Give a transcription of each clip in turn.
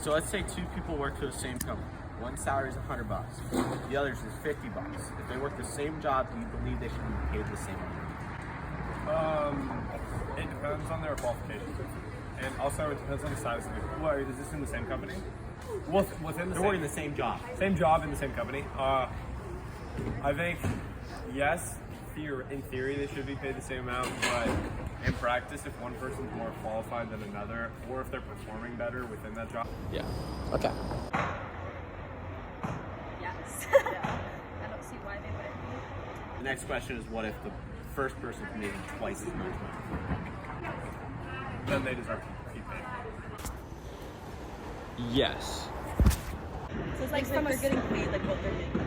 So let's say two people work for the same company. One salary is $100, the other's is $50. If they work the same job, do you believe they should be paid the same amount? It depends on their qualifications, and also it depends on the size of it. Well, is this in the same company? Well, within the They're working the same job. Same job in the same company. I think yes, in theory they should be paid the same amount, but in practice, if one person's more qualified than another, or if they're performing better within that job. Yeah. Okay. Yes. I don't see why they wouldn't be. The next question is, what if the first person is making twice as much money? Then they deserve to be paid. Yes. So it's like from they're getting paid like what they're making.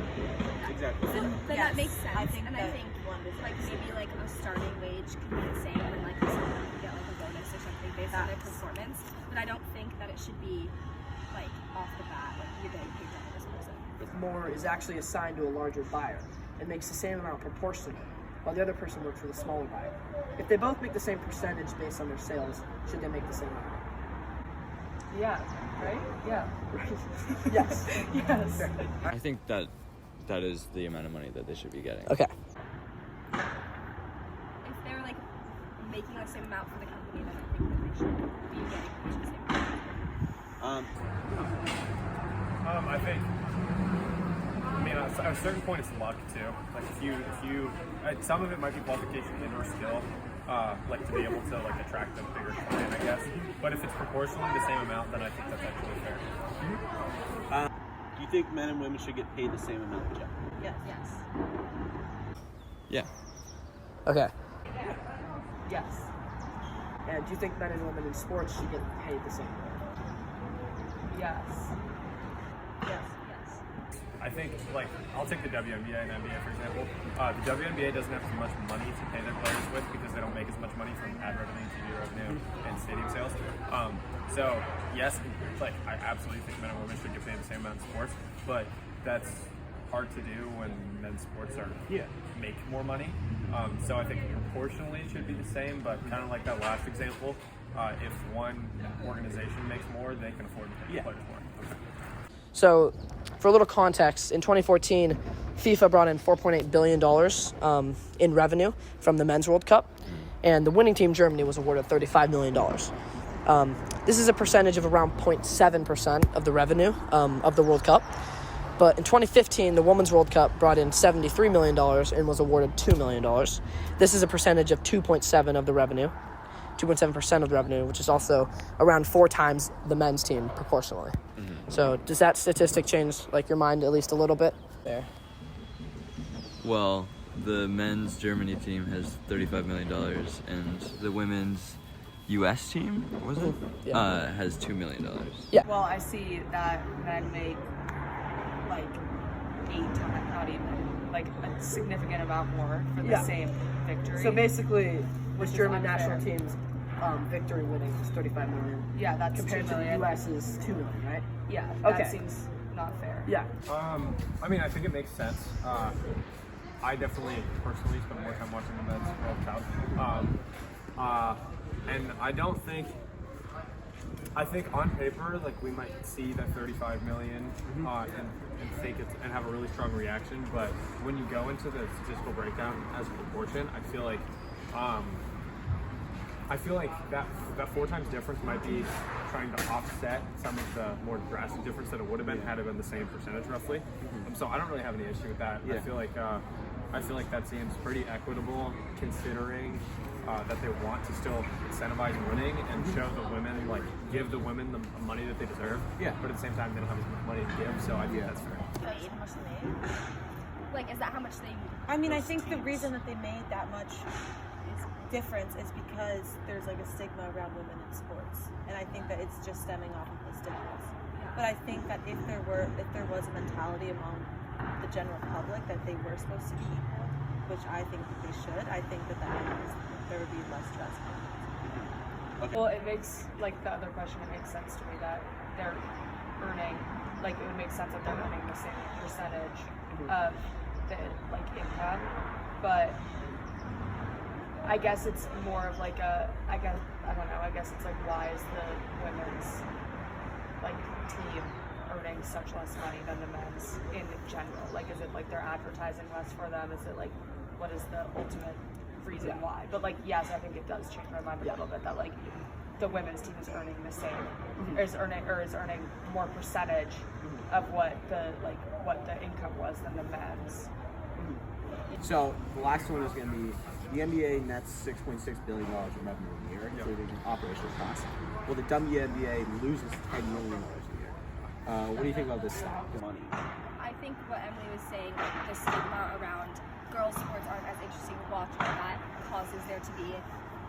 Exactly. then Yes, that makes sense. I think and that I think one is like maybe like a starting wage could be the same, and like someone could get like a bonus or something based on their performance. But I don't think that it should be like off the bat like you're getting paid double this person. If more is actually assigned to a larger buyer, it makes the same amount proportional, while the other person works for the smaller buyer. If they both make the same percentage based on their sales, should they make the same amount? Yeah, right? Yeah. Right. Yes. Yes. I think that is the amount of money that they should be getting. Okay. If they're like making the same amount for the company, then I think that they should be getting paid the same amount. I think. I mean, at a certain point, it's luck too. Like if you, some of it might be qualification and or skill, like to be able to like attract a bigger client, I guess. But if it's proportionally the same amount, then I think that's actually fair. Do you think men and women should get paid the same amount, Jeff? Yes. Yeah. Okay. Yes. And do you think men and women in sports should get paid the same? Yes. Yes. I think, like, I'll take the WNBA and NBA for example. The WNBA doesn't have as much money to pay their players with because they don't make as much money from ad revenue, TV revenue, and stadium sales. So, yes, like, I absolutely think men and women should get paid the same amount in sports, but that's hard to do when men's sports make more money. So I think proportionally it should be the same, but kind of like that last example, if one organization makes more, they can afford to pay the players more. Okay. So, for a little context, in 2014, FIFA brought in $4.8 billion in revenue from the Men's World Cup, and the winning team, Germany, was awarded $35 million. This is a percentage of around 0.7% of the revenue of the World Cup. But in 2015, the Women's World Cup brought in $73 million and was awarded $2 million. This is a percentage of 2.7% of the revenue, which is also around 4 times the men's team proportionally. Mm-hmm. So does that statistic change like your mind at least a little bit? There. Well, the men's Germany team has $35 million, and the women's U.S. team, was it? Yeah. Has $2 million. Yeah. Well, I see that men make like 8 times, not even, like a significant amount more for the same victory. So basically, with is German unfair. national team's victory winning is $35 million. Yeah, that's Compared 2 to the million. U.S. is $2 million, right? Yeah, Okay. that seems not fair. Yeah. I mean, I think it makes sense. I definitely personally spend more time watching the men's World Cup. And I don't think, I think on paper, like we might see that 35 million and think it's, and have a really strong reaction. But when you go into the statistical breakdown as a proportion, I feel like that 4 times difference might be trying to offset some of the more drastic difference that it would have been had it been the same percentage roughly. So I don't really have any issue with that. Yeah. I feel like that seems pretty equitable considering that they want to still incentivize winning and show the women, like give the women the money that they deserve. Yeah. But at the same time, they don't have as much money to give, so I think that's fair. How much they made? Like, is that how much they? I mean, I think the reason that they made that much difference is because there's like a stigma around women in sports, and I think that it's just stemming off of the stigmas. But I think that if there was a mentality among the general public that they were supposed to be equal, which I think that they should, I think that there would be less stress. Okay. Well, it makes, like the other question, it makes sense to me that they're earning, like it would make sense that they're earning the same percentage of the like income, but I guess it's more of like I guess it's like why is the women's like team earning such less money than the men's in general? Like, is it like they're advertising less for them? Is it like, what is the ultimate reason why? But like, yes, I think it does change my mind a little bit that like the women's team is earning the same, or is earning more percentage of what the income was than the men's. So the last one is going to be the NBA nets $6.6 billion in revenue a year, including operational costs. Well, the WNBA loses $10 million a year. What do you think about this stat? Money. I think what Emily was saying, like the stigma around girls' sports aren't as interesting to watch, and that causes there to be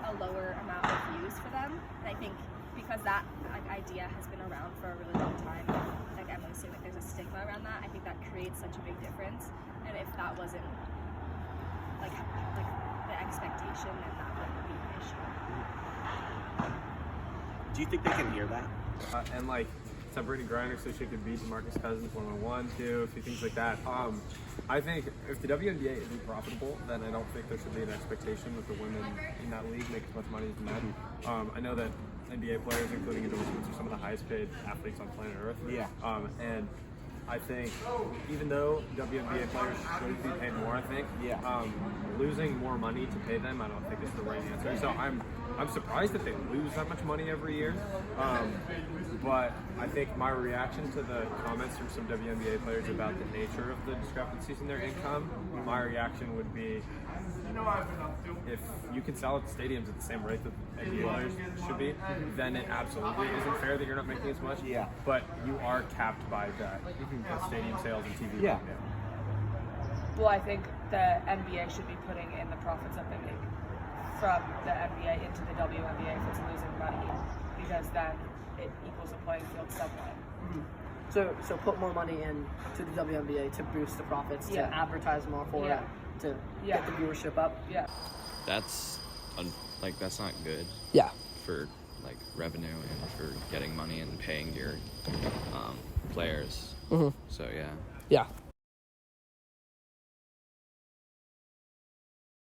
a lower amount of views for them. And I think because that idea has been around for a really long time, like Emily was saying, like there's a stigma around that. I think that creates such a big difference. And if that wasn't like the expectation, then that wouldn't be an issue. Do you think they can hear that? And like Sabrina Griner so she could beat DeMarcus Cousins 1-on-1, 2, a few things like that. I think if the WNBA isn't profitable, then I don't think there should be an expectation that the women in that league make as much money as the men. I know that NBA players, including endorsements, are some of the highest paid athletes on planet Earth. Yeah. And I think even though WNBA players should be paid more, I think losing more money to pay them, I don't think is the right answer. So I'm surprised that they lose that much money every year. But I think my reaction to the comments from some WNBA players about the nature of the discrepancies in their income, my reaction would be, if you can sell at stadiums at the same rate that NBA players should be, then it absolutely isn't fair that you're not making as much. Yeah. But you are capped by the stadium sales and TV Yeah. revenue. Well, I think the NBA should be putting in the profits that they make from the NBA into the WNBA if it's losing money, because then it equals a playing field somewhat. So put more money in to the WNBA to boost the profits, to advertise more for it, to get the viewership up. Yeah. That's that's not good Yeah. for like revenue and for getting money and paying your players. So yeah. Yeah.